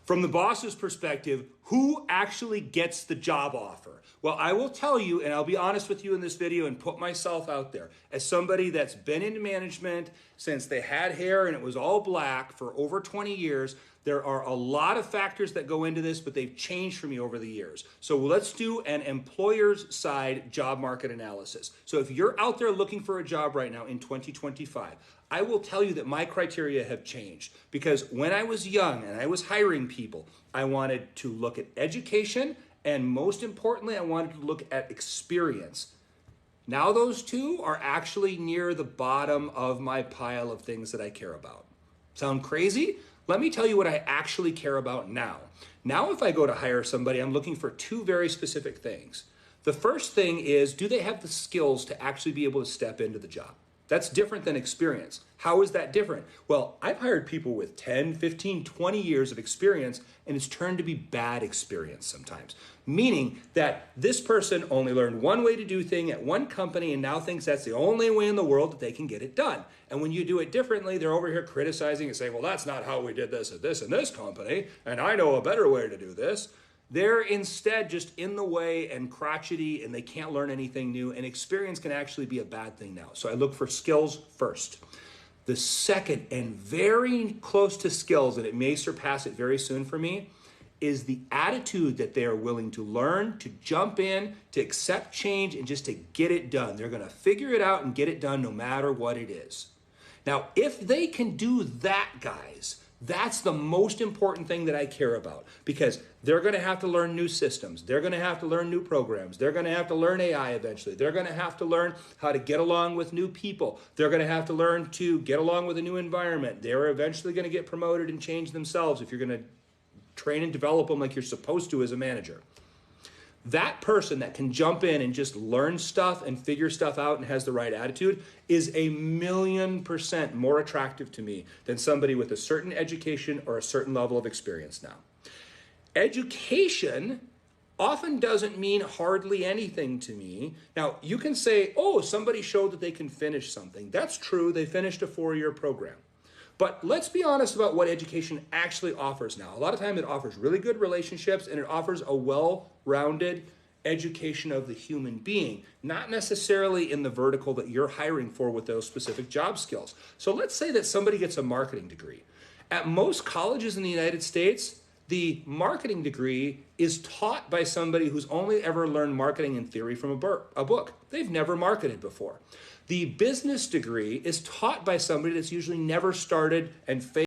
From the boss's perspective, who actually gets the job offer? Well, I will tell you, and I'll be honest with you in this video and put myself out there. As somebody that's been in management since they had hair and it was all black for over 20 years, there are a lot of factors that go into this, but they've changed for me over the years. So let's do an employer's side job market analysis. So if you're out there looking for a job right now in 2025, I will tell you that my criteria have changed because when I was young and I was hiring people, I wanted to look at education and most importantly, I wanted to look at experience. Now those two are actually near the bottom of my pile of things that I care about. Sound crazy? Let me tell you what I actually care about now. Now, if I go to hire somebody, I'm looking for two very specific things. The first thing is, do they have the skills to actually be able to step into the job? That's different than experience. How is that different? Well, I've hired people with 10, 15, 20 years of experience, and it's turned to be bad experience sometimes. Meaning that this person only learned one way to do things at one company and now thinks that's the only way in the world that they can get it done. And when you do it differently, they're over here criticizing and saying, well, that's not how we did this at this and this company, and I know a better way to do this. They're instead just in the way and crotchety and they can't learn anything new, and experience can actually be a bad thing now. So I look for skills first. The second, and very close to skills, and it may surpass it very soon for me, is the attitude that they are willing to learn, to jump in, to accept change, and just to get it done. They're gonna figure it out and get it done no matter what it is. Now, if they can do that, guys, that's the most important thing that I care about because they're going to have to learn new systems. They're going to have to learn new programs. They're going to have to learn AI eventually. They're going to have to learn how to get along with new people. They're going to have to learn to get along with a new environment. They're eventually going to get promoted and change themselves if you're going to train and develop them like you're supposed to as a manager. That person that can jump in and just learn stuff and figure stuff out and has the right attitude is 1,000,000% more attractive to me than somebody with a certain education or a certain level of experience now. Education often doesn't mean hardly anything to me. Now, you can say, oh, somebody showed that they can finish something. That's true. They finished a 4-year program. But let's be honest about what education actually offers now. A lot of times it offers really good relationships and it offers a well-rounded education of the human being, not necessarily in the vertical that you're hiring for with those specific job skills. So let's say that somebody gets a marketing degree. At most colleges in the United States, the marketing degree is taught by somebody who's only ever learned marketing in theory from a book. They've never marketed before. The business degree is taught by somebody that's usually never started and failed